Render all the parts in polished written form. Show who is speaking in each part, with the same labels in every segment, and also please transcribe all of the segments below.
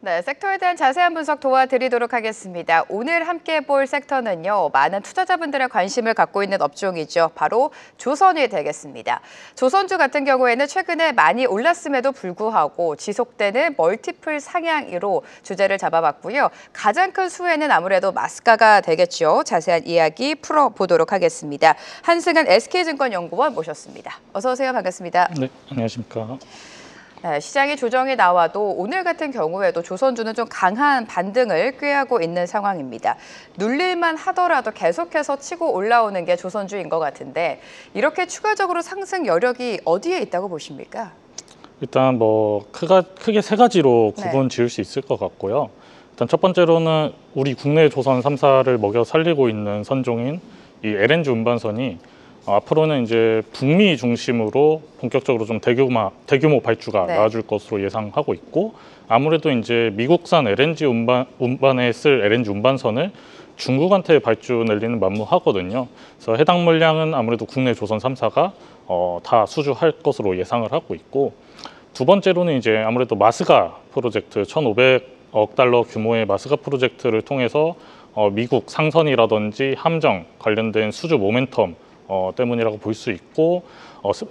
Speaker 1: 네, 섹터에 대한 자세한 분석 도와드리도록 하겠습니다. 오늘 함께 볼 섹터는요, 많은 투자자분들의 관심을 갖고 있는 업종이죠. 바로 조선이 되겠습니다. 조선주 같은 경우에는 최근에 많이 올랐음에도 불구하고 지속되는 멀티플 상향으로 주제를 잡아봤고요. 가장 큰 수혜는 아무래도 마스카가 되겠죠. 자세한 이야기 풀어보도록 하겠습니다. 한승환 SK증권연구원 모셨습니다. 어서 오세요. 반갑습니다.
Speaker 2: 네, 안녕하십니까.
Speaker 1: 네, 시장의 조정이 나와도 오늘 같은 경우에도 조선주는 좀 강한 반등을 꾀하고 있는 상황입니다. 눌릴만 하더라도 계속해서 치고 올라오는 게 조선주인 것 같은데 이렇게 추가적으로 상승 여력이 어디에 있다고 보십니까?
Speaker 2: 일단 크게 세 가지로 구분 지을 수 있을 것 같고요. 일단 첫 번째로는 우리 국내 조선 3사를 먹여 살리고 있는 선종인 이 LNG 운반선이 앞으로는 이제 북미 중심으로 본격적으로 좀 대규모 발주가 나와줄 것으로 예상하고 있고, 아무래도 이제 미국산 LNG 운반에 쓸 LNG 운반선을 중국한테 발주 내리는 만무하거든요. 그래서 해당 물량은 아무래도 국내 조선 3사가 다 수주할 것으로 예상을 하고 있고, 두 번째로는 이제 아무래도 마스가 프로젝트 1,500억 달러 규모의 마스가 프로젝트를 통해서 미국 상선이라든지 함정 관련된 수주 모멘텀 때문이라고 볼 수 있고,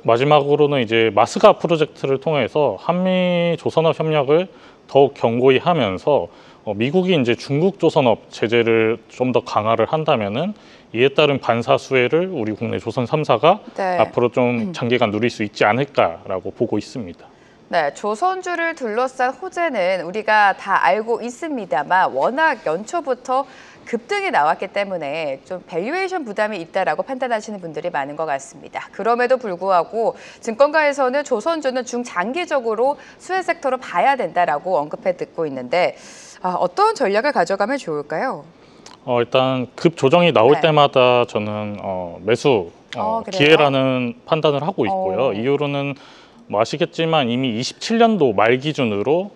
Speaker 2: 마지막으로는 이제 마스가 프로젝트를 통해서 한미 조선업 협력을 더욱 견고히 하면서 미국이 이제 중국 조선업 제재를 좀 더 강화를 한다면은 이에 따른 반사 수혜를 우리 국내 조선 3사가 앞으로 좀 장기간 누릴 수 있지 않을까라고 보고 있습니다.
Speaker 1: 네, 조선주를 둘러싼 호재는 우리가 다 알고 있습니다만 워낙 연초부터 급등이 나왔기 때문에 좀 밸류에이션 부담이 있다라고 판단하시는 분들이 많은 것 같습니다. 그럼에도 불구하고 증권가에서는 조선주는 중장기적으로 수혜 섹터로 봐야 된다라고 언급해 듣고 있는데 어떤 전략을 가져가면 좋을까요?
Speaker 2: 일단 급 조정이 나올 때마다 저는 매수 기회라는 판단을 하고 있고요. 이유로는 아시겠지만 이미 27년도 말 기준으로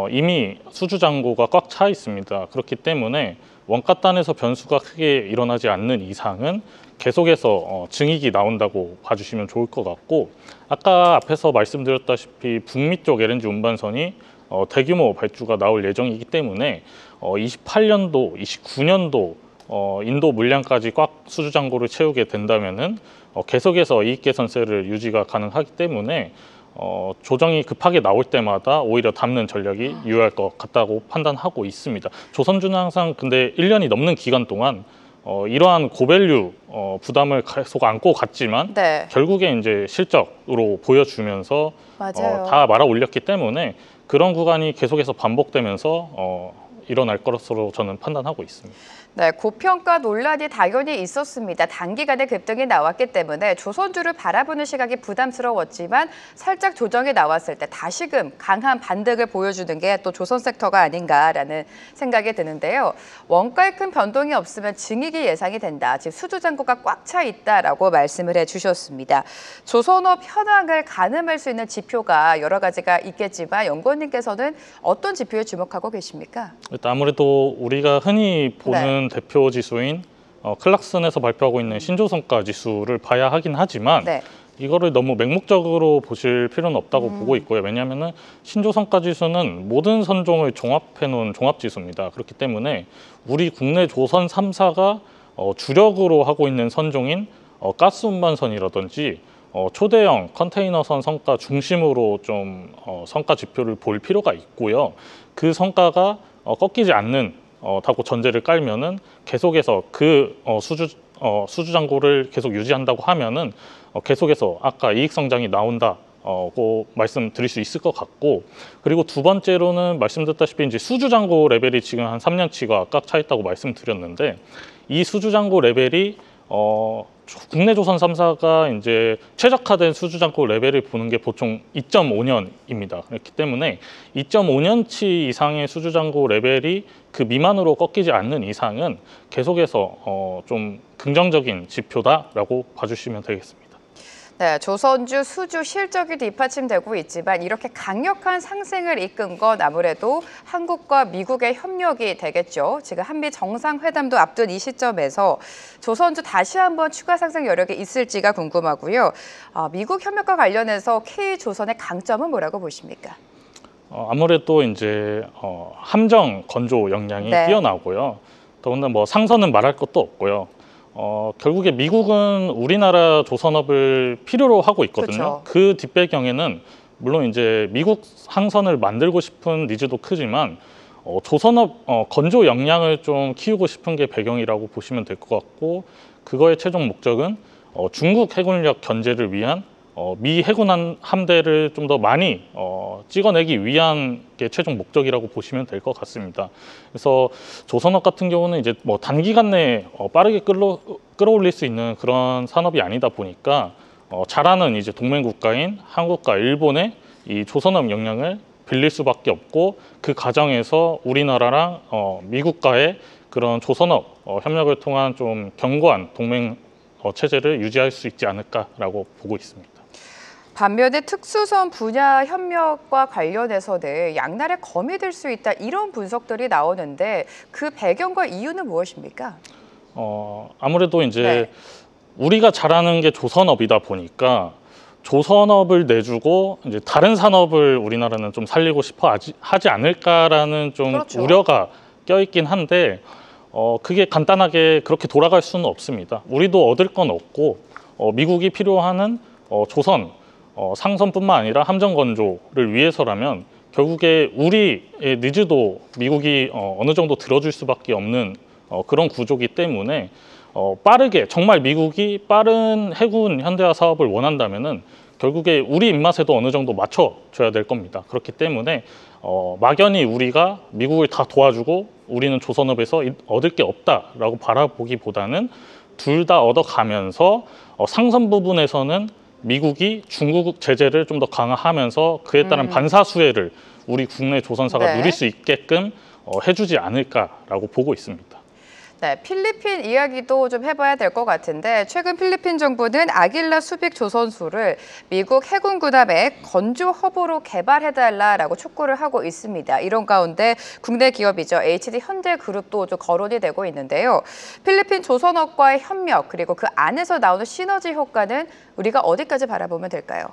Speaker 2: 이미 수주 잔고가 꽉 차 있습니다. 그렇기 때문에 원가단에서 변수가 크게 일어나지 않는 이상은 계속해서 증익이 나온다고 봐주시면 좋을 것 같고, 아까 앞에서 말씀드렸다시피 북미 쪽 LNG 운반선이 대규모 발주가 나올 예정이기 때문에 28년도, 29년도 인도 물량까지 꽉 수주 잔고를 채우게 된다면은 계속해서 이익 개선세를 유지가 가능하기 때문에 조정이 급하게 나올 때마다 오히려 담는 전략이 유효할 것 같다고 판단하고 있습니다. 조선주는 항상 근데 1년이 넘는 기간 동안 이러한 고밸류 부담을 계속 안고 갔지만 결국에 이제 실적으로 보여주면서 다 말아 올렸기 때문에 그런 구간이 계속해서 반복되면서 일어날 것으로 저는 판단하고 있습니다.
Speaker 1: 네, 고평가 논란이 당연히 있었습니다. 단기간에 급등이 나왔기 때문에 조선주를 바라보는 시각이 부담스러웠지만 살짝 조정이 나왔을 때 다시금 강한 반등을 보여주는 게 또 조선 섹터가 아닌가라는 생각이 드는데요. 원가에 큰 변동이 없으면 증익이 예상이 된다. 즉 수주 잔고가 꽉 차 있다라고 말씀을 해주셨습니다. 조선업 현황을 가늠할 수 있는 지표가 여러 가지가 있겠지만 연구원님께서는 어떤 지표에 주목하고 계십니까?
Speaker 2: 일단 아무래도 우리가 흔히 보는 대표 지수인 클락슨에서 발표하고 있는 신조성과 지수를 봐야 하긴 하지만 이거를 너무 맹목적으로 보실 필요는 없다고 보고 있고요. 왜냐하면 신조성과 지수는 모든 선종을 종합해 놓은 종합지수입니다. 그렇기 때문에 우리 국내 조선 3사가 주력으로 하고 있는 선종인 가스 운반선이라든지 초대형 컨테이너선 성과 중심으로 좀 성과 지표를 볼 필요가 있고요. 그 성과가 꺾이지 않는다고 전제를 깔면은 계속해서 그 수주 잔고를 계속 유지한다고 하면은 계속해서 아까 이익 성장이 나온다고 말씀드릴 수 있을 것 같고, 그리고 두 번째로는 말씀드렸다시피 이제 수주 잔고 레벨이 지금 한 3년치가 꽉 차 있다고 말씀드렸는데, 이 수주 잔고 레벨이 국내 조선 3사가 이제 최적화된 수주 잔고 레벨을 보는 게 보통 2.5년입니다. 그렇기 때문에 2.5년치 이상의 수주 잔고 레벨이 그 미만으로 꺾이지 않는 이상은 계속해서 좀 긍정적인 지표다라고 봐주시면 되겠습니다.
Speaker 1: 네, 조선주 수주 실적이 뒷받침되고 있지만 이렇게 강력한 상승을 이끈 건 아무래도 한국과 미국의 협력이 되겠죠. 지금 한미 정상회담도 앞둔 이 시점에서 조선주 다시 한번 추가 상승 여력이 있을지가 궁금하고요. 미국 협력과 관련해서 K조선의 강점은 뭐라고 보십니까?
Speaker 2: 아무래도 이제 함정 건조 역량이
Speaker 1: 네.
Speaker 2: 뛰어나고요. 더군다나 뭐 상선은 말할 것도 없고요. 결국에 미국은 우리나라 조선업을 필요로 하고 있거든요.
Speaker 1: 그렇죠.
Speaker 2: 그 뒷배경에는 물론 이제 미국 항선을 만들고 싶은 니즈도 크지만 조선업 건조 역량을 좀 키우고 싶은 게 배경이라고 보시면 될 것 같고, 그거의 최종 목적은 중국 해군력 견제를 위한 미 해군 함대를 좀 더 많이 찍어내기 위한 게 최종 목적이라고 보시면 될 것 같습니다. 그래서 조선업 같은 경우는 이제 뭐 단기간 내에 빠르게 끌어올릴 수 있는 그런 산업이 아니다 보니까 잘하는 이제 동맹 국가인 한국과 일본의 이 조선업 역량을 빌릴 수밖에 없고, 그 과정에서 우리나라랑 미국과의 그런 조선업 협력을 통한 좀 견고한 동맹 체제를 유지할 수 있지 않을까라고 보고 있습니다.
Speaker 1: 반면에 특수선 분야 협력과 관련해서는 양날의 검이 될 수 있다, 이런 분석들이 나오는데 그 배경과 이유는 무엇입니까?
Speaker 2: 아무래도 이제
Speaker 1: 네.
Speaker 2: 우리가 잘하는 게 조선업이다 보니까 조선업을 내주고 이제 다른 산업을 우리나라는 좀 살리고 싶어 하지 않을까라는 좀
Speaker 1: 그렇죠.
Speaker 2: 우려가 껴있긴 한데, 그게 간단하게 그렇게 돌아갈 수는 없습니다. 우리도 얻을 건 없고 미국이 필요하는 조선 상선뿐만 아니라 함정 건조를 위해서라면 결국에 우리의 니즈도 미국이 어느 정도 들어줄 수밖에 없는 그런 구조기 때문에 빠르게, 정말 미국이 빠른 해군 현대화 사업을 원한다면은 결국에 우리 입맛에도 어느 정도 맞춰줘야 될 겁니다. 그렇기 때문에 막연히 우리가 미국을 다 도와주고 우리는 조선업에서 얻을 게 없다라고 바라보기보다는 둘 다 얻어가면서 상선 부분에서는 미국이 중국 제재를 좀 더 강화하면서 그에 따른 반사 수혜를 우리 국내 조선사가
Speaker 1: 네.
Speaker 2: 누릴 수 있게끔 해주지 않을까라고 보고 있습니다.
Speaker 1: 네, 필리핀 이야기도 좀 해봐야 될 것 같은데, 최근 필리핀 정부는 아길라 수빅 조선소를 미국 해군 군함의 건조 허브로 개발해달라라고 촉구를 하고 있습니다. 이런 가운데 국내 기업이죠, HD 현대그룹도 좀 거론이 되고 있는데요. 필리핀 조선업과의 협력, 그리고 그 안에서 나오는 시너지 효과는 우리가 어디까지 바라보면 될까요?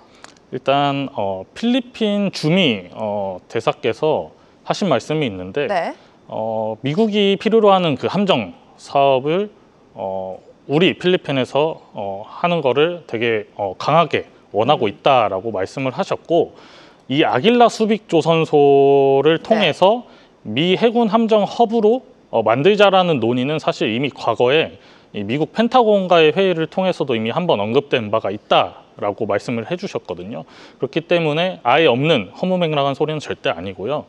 Speaker 2: 일단 필리핀 주미 대사께서 하신 말씀이 있는데,
Speaker 1: 네.
Speaker 2: 미국이 필요로 하는 그 함정 사업을 우리 필리핀에서 하는 거를 되게 강하게 원하고 있다라고 말씀을 하셨고, 이 아길라 수빅 조선소를 통해서 미 해군 함정 허브로 만들자라는 논의는 사실 이미 과거에 이 미국 펜타곤과의 회의를 통해서도 이미 한번 언급된 바가 있다라고 말씀을 해주셨거든요. 그렇기 때문에 아예 없는 허무맹랑한 소리는 절대 아니고요.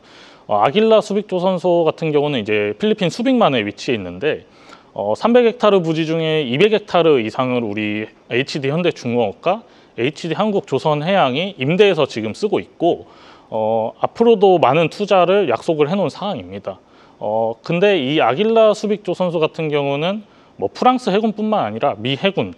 Speaker 2: 아길라 수빅 조선소 같은 경우는 이제 필리핀 수빅만에 위치해 있는데 300헥타르 부지 중에 200헥타르 이상을 우리 HD 현대중공업과 HD 한국조선해양이 임대해서 지금 쓰고 있고, 앞으로도 많은 투자를 약속을 해놓은 상황입니다. 근데 이 아길라 수빅 조선소 같은 경우는 뭐 프랑스 해군뿐만 아니라 미 해군,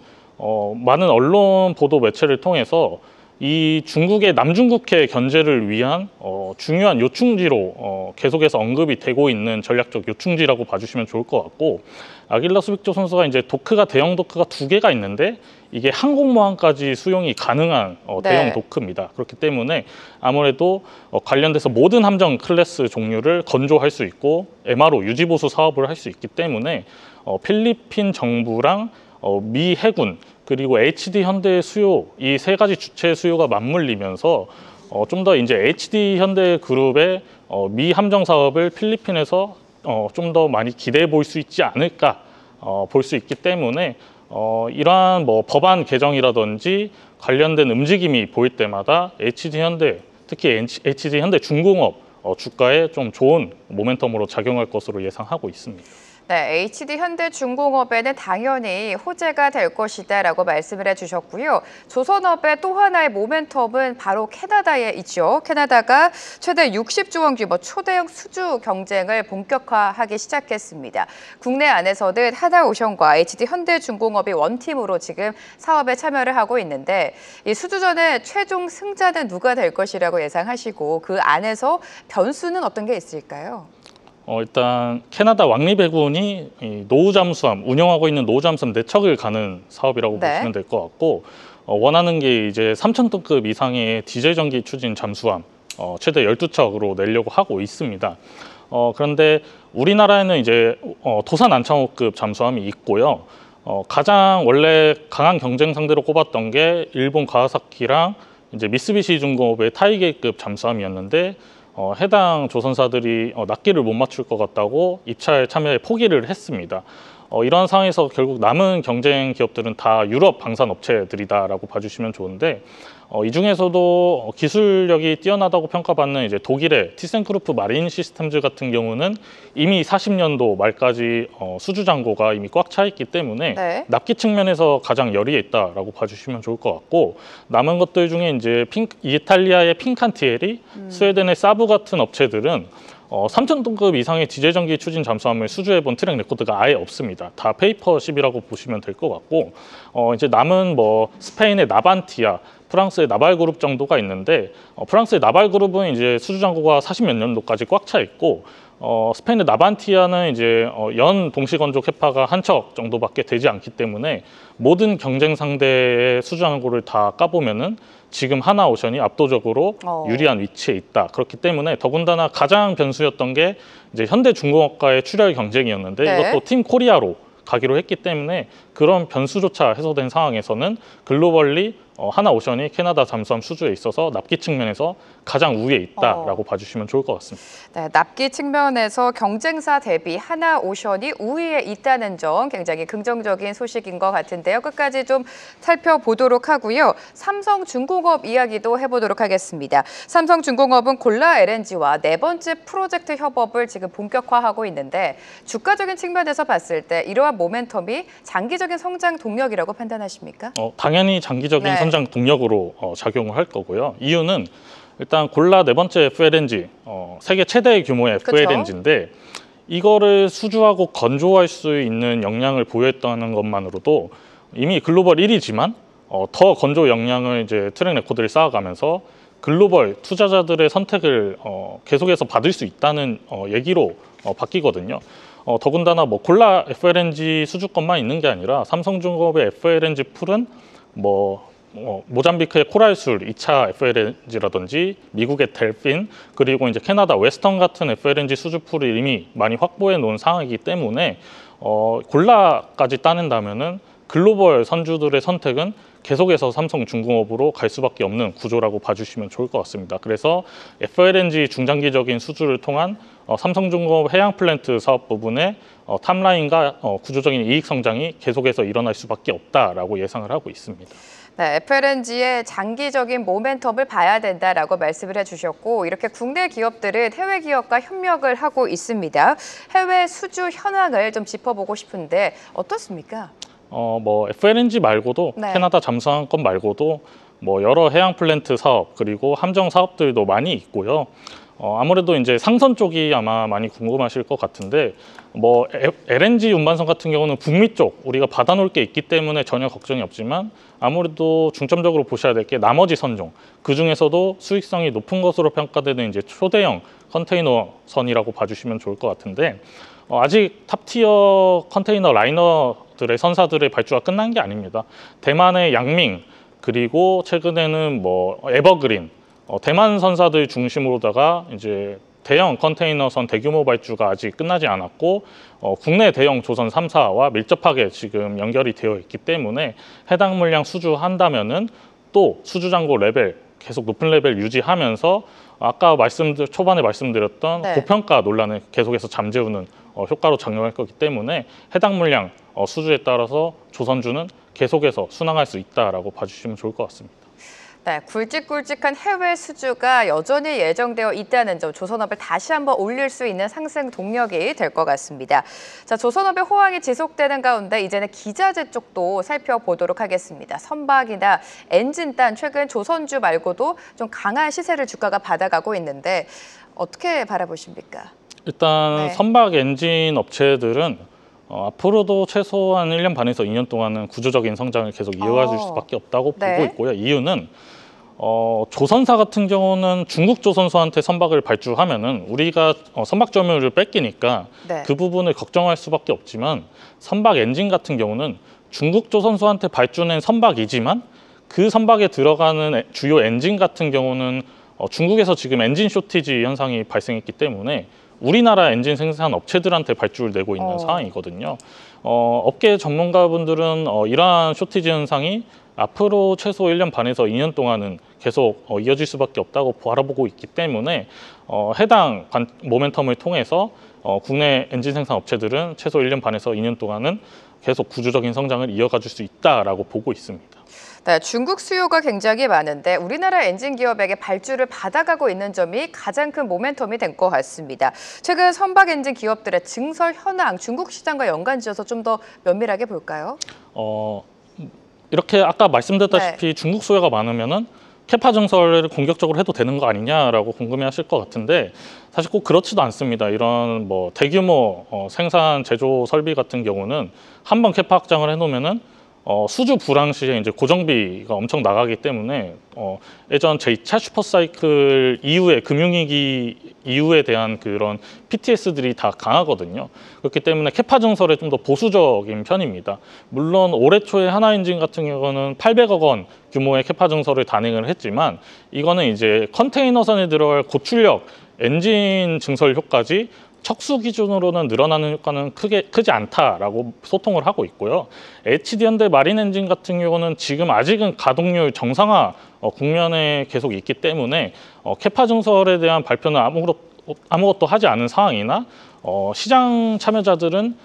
Speaker 2: 많은 언론 보도 매체를 통해서 이 중국의 남중국해 견제를 위한 중요한 요충지로 계속해서 언급이 되고 있는 전략적 요충지라고 봐주시면 좋을 것 같고, 아길라 수빅 조선소가 이제 대형 도크가 2개가 있는데 이게 항공모함까지 수용이 가능한 대형 도크입니다. 그렇기 때문에 아무래도 관련돼서 모든 함정 클래스 종류를 건조할 수 있고 MRO 유지보수 사업을 할 수 있기 때문에 필리핀 정부랑 미 해군 그리고 HD 현대의 수요, 이 세 가지 주체 수요가 맞물리면서 좀 더 이제 HD 현대 그룹의 미 함정 사업을 필리핀에서 좀 더 많이 기대해 볼 수 있지 않을까 볼 수 있기 때문에 이러한 뭐 법안 개정이라든지 관련된 움직임이 보일 때마다 HD 현대, 특히 HD 현대 중공업 주가에 좀 좋은 모멘텀으로 작용할 것으로 예상하고 있습니다.
Speaker 1: 네, HD 현대중공업에는 당연히 호재가 될 것이다라고 말씀을 해주셨고요. 조선업의 또 하나의 모멘텀은 바로 캐나다에 있죠. 캐나다가 최대 60조 원 규모 초대형 수주 경쟁을 본격화하기 시작했습니다. 국내 안에서는 하나오션과 HD 현대중공업이 원팀으로 지금 사업에 참여를 하고 있는데, 이 수주전의 최종 승자는 누가 될 것이라고 예상하시고 그 안에서 변수는 어떤 게 있을까요?
Speaker 2: 일단 캐나다 왕립해군이 이 노후 잠수함 운영하고 있는 노후 잠수함 4척을 가는 사업이라고 보시면 될 것 같고, 원하는 게 이제 3,000톤급 이상의 디젤 전기 추진 잠수함 최대 12척으로 내려고 하고 있습니다. 그런데 우리나라에는 이제 도산 안창호급 잠수함이 있고요. 가장 원래 강한 경쟁 상대로 꼽았던 게 일본 가와사키랑 이제 미쓰비시 중공업의 타이게이급 잠수함이었는데 해당 조선사들이 낱개를 못 맞출 것 같다고 입찰 참여에 포기를 했습니다. 이런 상황에서 결국 남은 경쟁 기업들은 다 유럽 방산 업체들이다라고 봐주시면 좋은데 이 중에서도 기술력이 뛰어나다고 평가받는 이제 독일의 티센크루프 마린 시스템즈 같은 경우는 이미 40년도 말까지 수주 잔고가 이미 꽉 차 있기 때문에
Speaker 1: 네.
Speaker 2: 납기 측면에서 가장 열의에 있다라고 봐주시면 좋을 것 같고 남은 것들 중에 이제 이탈리아의 핑칸티에리, 스웨덴의 사브 같은 업체들은 3,000톤급 이상의 디젤전기 추진 잠수함을 수주해본 트랙 레코드가 아예 없습니다. 다 페이퍼십이라고 보시면 될 것 같고 이제 남은 뭐 스페인의 나반티아, 프랑스의 나발그룹 정도가 있는데 프랑스의 나발그룹은 이제 수주 잔고가 40몇 년도까지 꽉 차 있고 스페인의 나반티아는 이제 연 동시 건조 캐파가 한 척 정도밖에 되지 않기 때문에 모든 경쟁 상대의 수주 잔고를 다 까보면은 지금 하나오션이 압도적으로 유리한 위치에 있다. 그렇기 때문에 더군다나 가장 변수였던 게 이제 현대중공업과의 출혈 경쟁이었는데
Speaker 1: 네.
Speaker 2: 이것도 팀 코리아로 가기로 했기 때문에 그런 변수조차 해소된 상황에서는 글로벌리 하나오션이 캐나다 잠수함 수주에 있어서 납기 측면에서 가장 우위에 있다라고 봐주시면 좋을 것 같습니다.
Speaker 1: 네, 납기 측면에서 경쟁사 대비 하나오션이 우위에 있다는 점 굉장히 긍정적인 소식인 것 같은데요. 끝까지 좀 살펴보도록 하고요. 삼성중공업 이야기도 해보도록 하겠습니다. 삼성중공업은 골라 LNG와 네 번째 프로젝트 협업을 지금 본격화하고 있는데 주가적인 측면에서 봤을 때 이러한 모멘텀이 장기적인 성장 동력이라고 판단하십니까?
Speaker 2: 당연히 장기적인
Speaker 1: 네.
Speaker 2: 성장 동력으로 작용을 할 거고요. 이유는 일단 골라 네 번째 FLNG, 세계 최대 규모의 FLNG인데 이거를 수주하고 건조할 수 있는 역량을 보유했다는 것만으로도 이미 글로벌 1위지만 더 건조 역량을 이제 트랙 레코드를 쌓아가면서 글로벌 투자자들의 선택을 계속해서 받을 수 있다는 얘기로 바뀌거든요. 더군다나 뭐 골라 FLNG 수주권만 있는 게 아니라 삼성중공업의 FLNG 풀은 모잠비크의 코랄술 2차 FLNG라든지 미국의 델핀 그리고 이제 캐나다 웨스턴 같은 FLNG 수주 풀을 이미 많이 확보해 놓은 상황이기 때문에 골라까지 따낸다면은 글로벌 선주들의 선택은 계속해서 삼성중공업으로 갈 수밖에 없는 구조라고 봐주시면 좋을 것 같습니다. 그래서 FLNG 중장기적인 수주를 통한 삼성중공업 해양 플랜트 사업 부분의 탑라인과 구조적인 이익 성장이 계속해서 일어날 수밖에 없다라고 예상을 하고 있습니다.
Speaker 1: 네, FLNG의 장기적인 모멘텀을 봐야 된다라고 말씀을 해주셨고 이렇게 국내 기업들은 해외 기업과 협력을 하고 있습니다. 해외 수주 현황을 좀 짚어보고 싶은데 어떻습니까?
Speaker 2: FLNG 말고도
Speaker 1: 네.
Speaker 2: 캐나다 잠수함권 말고도 여러 해양 플랜트 사업 그리고 함정 사업들도 많이 있고요. 아무래도 이제 상선 쪽이 아마 많이 궁금하실 것 같은데 LNG 운반선 같은 경우는 북미 쪽 우리가 받아놓을 게 있기 때문에 전혀 걱정이 없지만 아무래도 중점적으로 보셔야 될 게 나머지 선종 그 중에서도 수익성이 높은 것으로 평가되는 이제 초대형 컨테이너 선이라고 봐주시면 좋을 것 같은데 아직 탑티어 컨테이너 라이너들의 선사들의 발주가 끝난 게 아닙니다. 대만의 양밍 그리고 최근에는 에버그린 대만 선사들 중심으로다가 이제 대형 컨테이너선 대규모 발주가 아직 끝나지 않았고 국내 대형 조선 3사와 밀접하게 지금 연결이 되어 있기 때문에 해당 물량 수주한다면은 또 수주 잔고 레벨 계속 높은 레벨 유지하면서 아까 초반에 말씀드렸던
Speaker 1: 네.
Speaker 2: 고평가 논란을 계속해서 잠재우는 효과로 작용할 거기 때문에 해당 물량 수주에 따라서 조선주는 계속해서 순항할 수 있다라고 봐주시면 좋을 것 같습니다.
Speaker 1: 네, 굵직굵직한 해외 수주가 여전히 예정되어 있다는 점 조선업을 다시 한번 올릴 수 있는 상승 동력이 될 것 같습니다. 자, 조선업의 호황이 지속되는 가운데 이제는 기자재 쪽도 살펴보도록 하겠습니다. 선박이나 엔진단 최근 조선주 말고도 좀 강한 시세를 주가가 받아가고 있는데 어떻게 바라보십니까?
Speaker 2: 일단
Speaker 1: 네.
Speaker 2: 선박 엔진 업체들은 앞으로도 최소한 1년 반에서 2년 동안은 구조적인 성장을 계속 이어가줄 수밖에 없다고
Speaker 1: 네.
Speaker 2: 보고 있고요. 이유는 조선사 같은 경우는 중국 조선소한테 선박을 발주하면은 우리가 선박 점유율을 뺏기니까
Speaker 1: 네.
Speaker 2: 그 부분을 걱정할 수밖에 없지만 선박 엔진 같은 경우는 중국 조선소한테 발주낸 선박이지만 그 선박에 들어가는 주요 엔진 같은 경우는 중국에서 지금 엔진 쇼티지 현상이 발생했기 때문에 우리나라 엔진 생산 업체들한테 발주를 내고 있는 상황이거든요. 업계 전문가분들은 이러한 쇼티지 현상이 앞으로 최소 1년 반에서 2년 동안은 계속 이어질 수밖에 없다고 바라보고 있기 때문에 해당 모멘텀을 통해서 국내 엔진 생산 업체들은 최소 1년 반에서 2년 동안은 계속 구조적인 성장을 이어가 줄 수 있다라고 보고 있습니다.
Speaker 1: 네, 중국 수요가 굉장히 많은데 우리나라 엔진 기업에게 발주를 받아가고 있는 점이 가장 큰 모멘텀이 된 것 같습니다. 최근 선박 엔진 기업들의 증설 현황, 중국 시장과 연관지어서 좀 더 면밀하게 볼까요?
Speaker 2: 이렇게 아까 말씀드렸다시피 중국 수요가 많으면은 캐파 증설을 공격적으로 해도 되는 거 아니냐라고 궁금해하실 것 같은데 사실 꼭 그렇지도 않습니다. 이런 뭐 대규모 생산 제조 설비 같은 경우는 한번 캐파 확장을 해놓으면은 수주 불황 시에 이제 고정비가 엄청 나가기 때문에 예전 제2차 슈퍼사이클 이후에 금융위기 이후에 대한 그런 PTS들이 다 강하거든요. 그렇기 때문에 캐파 증설에 좀 더 보수적인 편입니다. 물론 올해 초에 하나엔진 같은 경우는 800억 원 규모의 캐파 증설을 단행을 했지만 이거는 이제 컨테이너선에 들어갈 고출력 엔진 증설 효과지 척수 기준으로는 늘어나는 효과는 크지 않다라고 소통을 하고 있고요. HD현대 마린 엔진 같은 경우는 지금 아직은 가동률 정상화 국면에 계속 있기 때문에 캐파 증설에 대한 발표는 아무것도 하지 않은 상황이나 시장 참여자들은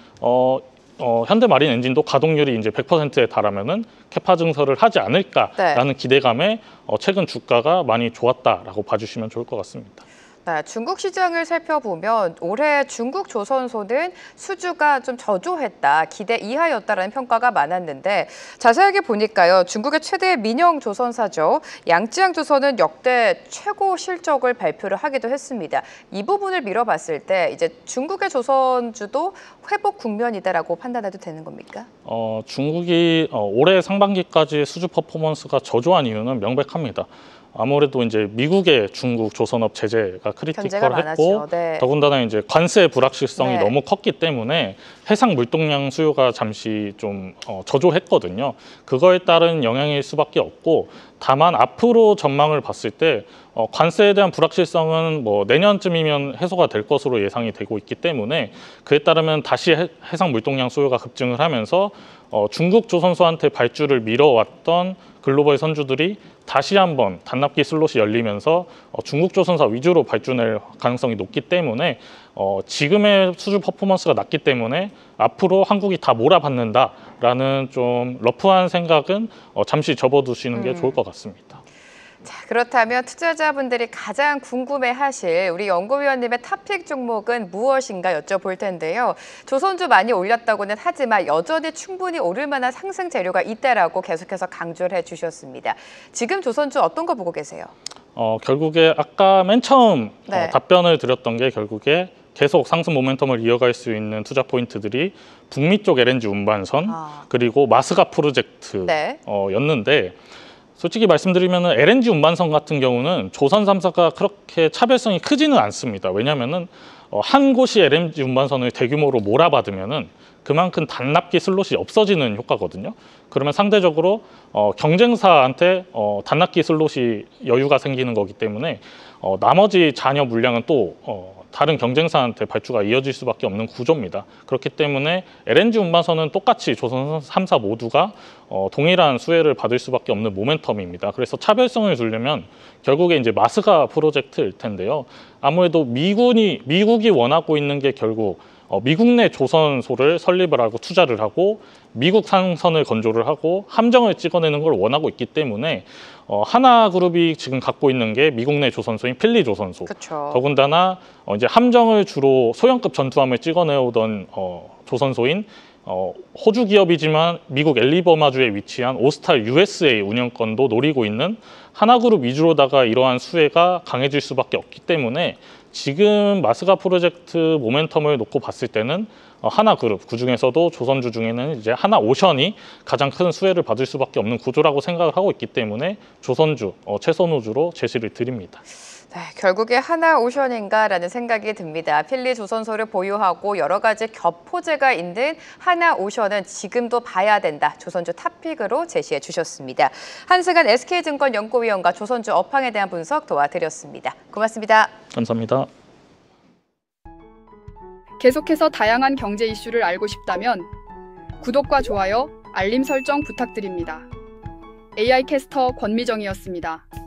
Speaker 2: 현대 마린 엔진도 가동률이 이제 100%에 달하면은 캐파 증설을 하지 않을까라는 기대감에 최근 주가가 많이 좋았다라고 봐주시면 좋을 것 같습니다.
Speaker 1: 네, 중국 시장을 살펴보면 올해 중국 조선소는 수주가 좀 저조했다, 기대 이하였다라는 평가가 많았는데 자세하게 보니까요. 중국의 최대 민영 조선사죠. 양쯔양 조선은 역대 최고 실적을 발표를 하기도 했습니다. 이 부분을 미뤄봤을 때 이제 중국의 조선주도 회복 국면이다라고 판단해도 되는 겁니까?
Speaker 2: 중국이 올해 상반기까지 수주 퍼포먼스가 저조한 이유는 명백합니다. 아무래도 이제 미국의 중국 조선업 제재가 크리티컬했고 더군다나 이제 관세 불확실성이 너무 컸기 때문에 해상 물동량 수요가 잠시 좀 저조했거든요. 그거에 따른 영향일 수밖에 없고 다만 앞으로 전망을 봤을 때 관세에 대한 불확실성은 뭐 내년쯤이면 해소가 될 것으로 예상이 되고 있기 때문에 그에 따르면 다시 해상 물동량 수요가 급증을 하면서 중국 조선소한테 발주를 미뤄왔던 글로벌 선주들이 다시 한번 단납기 슬롯이 열리면서 중국 조선사 위주로 발주낼 가능성이 높기 때문에 지금의 수주 퍼포먼스가 낮기 때문에 앞으로 한국이 다 몰아받는다라는 좀 러프한 생각은 잠시 접어두시는 게 좋을 것 같습니다.
Speaker 1: 자, 그렇다면 투자자분들이 가장 궁금해하실 우리 연구위원님의 탑픽 종목은 무엇인가 여쭤볼 텐데요. 조선주 많이 올렸다고는 하지만 여전히 충분히 오를 만한 상승 재료가 있다라고 계속해서 강조를 해주셨습니다. 지금 조선주 어떤 거 보고 계세요?
Speaker 2: 결국에 아까 맨 처음 답변을 드렸던 게 결국에 계속 상승 모멘텀을 이어갈 수 있는 투자 포인트들이 북미 쪽 LNG 운반선 그리고 마스가 프로젝트였는데 솔직히 말씀드리면 LNG 운반선 같은 경우는 조선 3사가 그렇게 차별성이 크지는 않습니다. 왜냐하면 한 곳이 LNG 운반선을 대규모로 몰아받으면 그만큼 단납기 슬롯이 없어지는 효과거든요. 그러면 상대적으로 경쟁사한테 단납기 슬롯이 여유가 생기는 거기 때문에 나머지 잔여 물량은 또 다른 경쟁사한테 발주가 이어질 수밖에 없는 구조입니다. 그렇기 때문에 LNG 운반선은 똑같이 조선 3사 모두가 동일한 수혜를 받을 수밖에 없는 모멘텀입니다. 그래서 차별성을 주려면 결국에 이제 마스가 프로젝트일 텐데요. 아무래도 미국이 원하고 있는 게 결국 미국 내 조선소를 설립을 하고 투자를 하고 미국 상선을 건조를 하고 함정을 찍어내는 걸 원하고 있기 때문에 하나그룹이 지금 갖고 있는 게 미국 내 조선소인 필리 조선소. 더군다나 이제 함정을 주로 소형급 전투함을 찍어내오던 조선소인 호주 기업이지만 미국 앨리버마주에 위치한 오스탈 USA 운영권도 노리고 있는 하나그룹 위주로다가 이러한 수혜가 강해질 수밖에 없기 때문에 지금 마스가 프로젝트 모멘텀을 놓고 봤을 때는 하나그룹, 그중에서도 조선주 중에는 이제 하나오션이 가장 큰 수혜를 받을 수밖에 없는 구조라고 생각을 하고 있기 때문에 조선주, 최선호주로 제시를 드립니다.
Speaker 1: 네, 결국에 하나오션인가라는 생각이 듭니다. 필리 조선소를 보유하고 여러 가지 겹호재가 있는 하나오션은 지금도 봐야 된다. 조선주 탑픽으로 제시해 주셨습니다. 한승환 SK증권 연구위원과 조선주 업황에 대한 분석 도와드렸습니다. 고맙습니다.
Speaker 2: 감사합니다.
Speaker 3: 계속해서 다양한 경제 이슈를 알고 싶다면 구독과 좋아요, 알림 설정 부탁드립니다. AI 캐스터 권미정이었습니다.